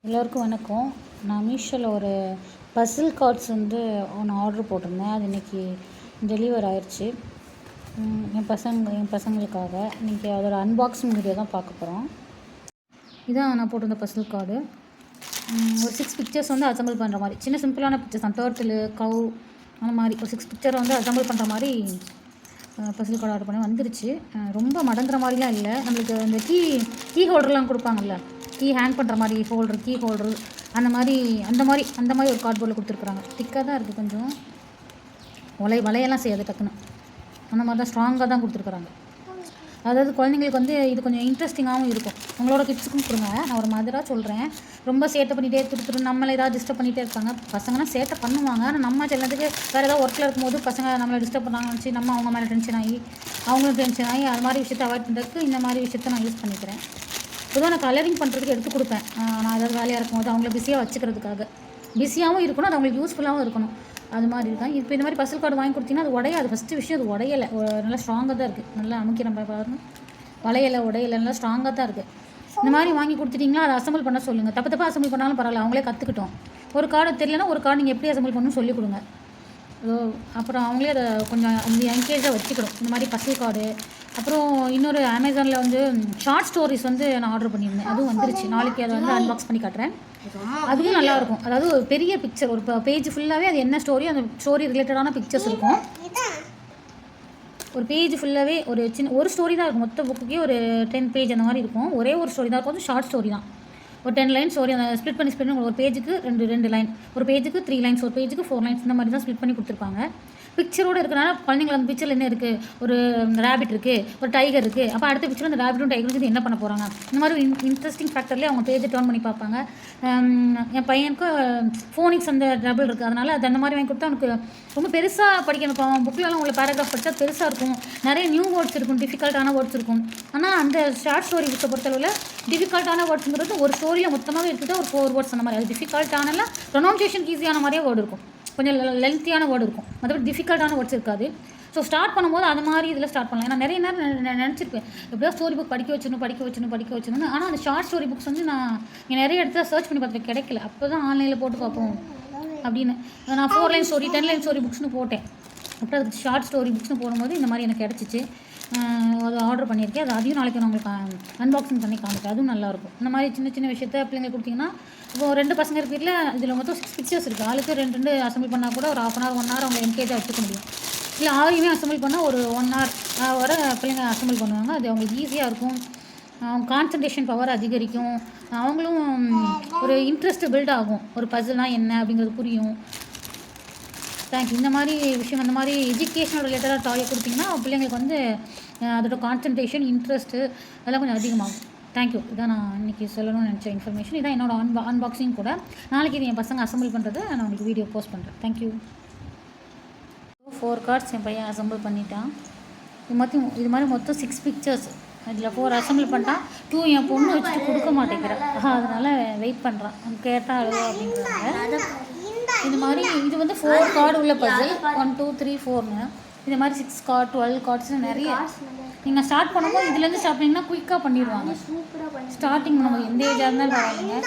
எல்லோருக்கும் வணக்கம். நான் மீஷோவில் ஒரு பசில் கார்ட்ஸ் வந்து ஒன்று ஆர்டர் போட்டிருந்தேன். அது இன்றைக்கி டெலிவர் ஆயிடுச்சு என் பசங்களுக்காக. இன்றைக்கி அதோட அன்பாக்சிங் வீடியோ தான் பார்க்க போகிறோம். இதான் நான் போட்டிருந்த பசில் கார்டு. ஒரு 6 பிக்சர்ஸ் வந்து அசம்பிள் பண்ணுற மாதிரி, சின்ன சிம்பிளான பிக்சர்ஸ் தான். டர்ட்டில், கவு அந்த மாதிரி ஒரு 6 பிக்சரை வந்து அசம்பிள் பண்ணுற மாதிரி பசில் கார்டு ஆர்டர் பண்ணி வந்துருச்சு. ரொம்ப மடங்குற மாதிரிலாம் இல்லை. நம்மளுக்கு இந்த கீ ஹோல்டர்லாம் கொடுப்பாங்கல்ல, கீ ஹேங் பண்ணுற மாதிரி கீ ஹோல்டர் அந்த மாதிரி ஒரு கார்ட்போர்டில் கொடுத்துருக்குறாங்க. திக்காக தான் இருக்குது, கொஞ்சம் வலையெல்லாம் செய்யாது டக்குன்னு. அந்த மாதிரி தான் ஸ்ட்ராங்காக தான் கொடுத்துருக்குறாங்க. அதாவது குழந்தைங்களுக்கு வந்து இது கொஞ்சம் இன்ட்ரெஸ்டிங்காகவும் இருக்கும். உங்களோட கிட்ஸுக்கும் கொடுங்க. நான் ஒரு மதராக சொல்கிறேன். ரொம்ப சேட்டை பண்ணிகிட்டே திரு நம்மளை ஏதாவது டிஸ்டர்ப் பண்ணிகிட்டே இருப்பாங்க. பசங்களாம் சேட்டை பண்ணுவாங்க. ஆனால் நம்ம சிலதுக்கு வேறு ஏதாவது ஒர்க்கில் இருக்கும்போது பசங்க நம்மளை டிஸ்டர்ப் பண்ணாங்கன்னு நினச்சி நம்ம அவங்க மேலே டென்ஷன் ஆகி அவங்களும் டென்ஷன் ஆகி அது மாதிரி விஷயத்தை அவாய்ட் பண்ணுறதுக்கு இந்த மாதிரி விஷயத்த நான் யூஸ் பண்ணிக்கிறேன். பொதுவாக நான் கலரிங் பண்ணுறதுக்கு எடுத்து கொடுப்பேன். நான் ஏதாவது வேலையாக இருக்கும்போது அவங்கள பிஸியாக வச்சுக்கிறதுக்காக. பிஸியாகவும் இருக்கணும், அது அவங்களுக்கு யூஸ்ஃபுல்லாகவும் இருக்கணும். அது மாதிரி இருக்கேன். இப்போ இந்த மாதிரி பசில் கார்டு வாங்கி கொடுத்தீங்கன்னா அது உடையாது. ஃபஸ்ட்டு விஷயம் அது உடையலை, நல்லா ஸ்ட்ராங்காக தான் இருக்குது. நல்லா அமுக்கி நம்ம பாருங்கள், உடையலை நல்லா ஸ்ட்ராங்காக தான் இருக்குது. இந்த மாதிரி வாங்கி கொடுத்துட்டிங்களா அதை அசம்பிள் பண்ண சொல்லுங்கள். தப்பாக அசம்பிள் பண்ணாலும் பரவாயில்ல, அவங்களே கற்றுக்கிட்டோம். ஒரு கார்டு தெரியலனா ஒரு கார்டு நீங்கள் எப்படி அசம்பிள் பண்ணணும்னு சொல்லிக் கொடுங்க. அப்புறம் அவங்களே அதை கொஞ்சம் அந்த என்கேஜாக வச்சுக்கணும். இந்த மாதிரி பசில் கார்டு. அப்புறம் இன்னொரு அமேசானில் வந்து ஷார்ட் ஸ்டோரிஸ் வந்து நான் ஆர்டர் பண்ணியிருந்தேன். அதுவும் வந்துருச்சு. நாளைக்கு அதை வந்து அன்பாக்ஸ் பண்ணி காட்டுறேன். அதுவும் நல்லாயிருக்கும். அதாவது ஒரு பெரிய பிக்சர், ஒரு பேஜ் ஃபுல்லாகவே அது என்ன ஸ்டோரி, அந்த ஸ்டோரி ரிலேட்டடான பிக்சர்ஸ் இருக்கும். ஒரு பேஜ் ஃபுல்லாகவே ஒரு ஸ்டோரி தான் இருக்கும். மொத்த புக்குக்கே ஒரு 10 பேஜ் அந்த மாதிரி இருக்கும். ஒரே ஒரு ஸ்டோரி தான் இருக்கும். ஷார்ட் ஸ்டோரி தான். ஒரு 10 லைன் ஸ்டோரி. அந்த ஸ்ப்ளிட் பண்ணி ஒரு பேஜுக்கு ரெண்டு லைன், ஒரு பேஜுக்கு 3 லைன்ஸ், ஒரு பேஜுக்கு 4 லைன்ஸ், இந்த மாதிரி தான் ஸ்ப்ளிட் பண்ணி கொடுத்துருப்பாங்க. பிக்சரோடு இருக்கிறனால குழந்தைங்கள அந்த பிக்சரில் என்ன இருக்குது, ஒரு ரேபிட் இருக்குது, ஒரு டைகர் இருக்குது. அப்போ அடுத்த பிக்சர் அந்த ரேபிட்டும் டைகரும் வந்து என்ன பண்ண போகிறாங்க, இந்த மாதிரி இன்ட்ரெஸ்டிங் ஃபேக்டர்லேயே அவங்க பேஜை டர்ன் பண்ணி பார்ப்பாங்க. என் பையனுக்கு ஃபோனிக்ஸ் அந்த டபுள் இருக்குது. அதனால் அது அந்த மாதிரி வாங்கி கொடுத்தா அவனுக்கு ரொம்ப பெருசாக படிக்கணும். அவன் புக்கிலலாம் உள்ள பேராகிராஃப் படித்தா பெருசாக இருக்கும். நிறைய நியூ வேர்ட்ஸ் இருக்கும், டிஃபிகல்ட்டான வேர்ட்ஸ் இருக்கும். ஆனால் அந்த ஷார்ட் ஸ்டோரி புக்கை பொறுத்தளவில் டிஃபிகல்ட்டான வேர்ட்ஸுங்கிறது ஒரு ஸ்டோரியில் மொத்தமாகவே எடுத்துகிட்டா ஒரு 4 வேர்ட்ஸ் அந்த மாதிரி. அது டிஃபிகல்ட்டான ப்ரொனவுன்சியேஷன் ஈஸியான மாதிரியே வேர்டு இருக்கும், கொஞ்சம் லென்த்தியான வேர்டு இருக்கும். மற்றபடி டிஃபிகல்ட்டான வேர்ட்ஸ் இருக்காது. ஸோ ஸ்டார்ட் பண்ணும்போது அது மாதிரி இதில் ஸ்டார்ட் பண்ணலாம். ஏன்னா நிறைய நேரம் நினச்சிருப்பேன் எப்படியா ஸ்டோரி புக் படிக்க வச்சணும். ஆனால் அந்த ஷார்ட் ஸ்டோரி புக்ஸ் வந்து நான் நிறைய இடத்துல சர்ச் பண்ணி பார்த்துட்டு கிடைக்கல. அப்போ தான் ஆன்லைனில் போட்டு பார்ப்போம் அப்படின்னு நான் 4 லைன் ஸ்டோரி, 10 லைன் ஸ்டோரி புக்ஸ்னு போட்டேன். அப்புறம் அதுக்கு ஷார்ட் ஸ்டோரி புக்ஸ்னு போடும்போது இந்த மாதிரி எனக்கு கிடச்சிச்சு. அது ஆர்டர் பண்ணியிருக்கேன். அதையும் நாளைக்கு நான் உங்களுக்கு அன்பாக்சிங் பண்ணி காமிக்கிறேன். அதுவும் நல்லாயிருக்கும். இந்த மாதிரி சின்ன விஷயத்த பிள்ளைங்களுக்கு கொடுத்தீங்கன்னா, இப்போது 2 பசங்க இருக்கிற இதில் மொத்தம் 6 பிக்சர்ஸ் இருக்குது. ஆளுக்கு 2 அசம்பிள் பண்ணால் கூட ஒரு 1/2 hour 1 hour அவங்க என்கேஜாக வச்சுக்க முடியும். இல்லை 6 அசம்பிள் பண்ணால் ஒரு 1 hour வர பிள்ளைங்க அசம்பிள் பண்ணுவாங்க. அது அவங்களுக்கு ஈஸியாக இருக்கும். அவங்க கான்சன்ட்ரேஷன் பவர் அதிகரிக்கும். அவங்களும் ஒரு இன்ட்ரெஸ்ட்டு பில்ட் ஆகும். ஒரு பசில்னால் என்ன அப்படிங்கிறது புரியும். தேங்க்யூ. இந்த மாதிரி விஷயம், அந்த மாதிரி எஜுகேஷனல் ரிலேட்டடாக டாய் கொடுத்தீங்கன்னா பிள்ளைங்களுக்கு வந்து அதோட கான்சன்ட்ரேஷன், இன்ட்ரெஸ்ட்டு அதெல்லாம் கொஞ்சம் அதிகமாகும். தேங்க்யூ. இதான் நான் இன்றைக்கி சொல்லணும்னு நினச்ச இன்ஃபர்மேஷன். இதான் என்னோட அன்பாக்சிங் கூட. நாளைக்கு இது என் பசங்க அசம்பிள் பண்ணுறது நான் உங்களுக்கு வீடியோ போஸ்ட் பண்ணுறேன். தேங்க்யூ. 4 கார்ட்ஸ் என் பையன் அசம்பிள் பண்ணிட்டான். இது மாதிரி மொத்தம் 6 பிக்சர்ஸ். இதில் 4 அசம்பிள் பண்ணிட்டான். 2 என் பொண்ணு வச்சுட்டு கொடுக்க மாட்டேங்கிறான். அதனால் வெயிட் பண்ணுறான். கேட்டால் அழுவா அப்படிங்கிறாங்க. இந்த மாதிரி இது வந்து 4 கார்டு உள்ள பசில். 1 2 3 4ன்னு இந்த மாதிரி 6 கார்டு 12 கார்ட்ஸ்னு நிறைய. நீங்கள் ஸ்டார்ட் பண்ணும்போது இதுலேருந்து ஸ்டார்ட் பண்ணிங்கன்னா குயிக்காக பண்ணிடுவாங்க. ஸ்டார்டிங் பண்ணும்போது எந்த ஏஜாக இருந்தாலும் பரவாயில்லைங்க.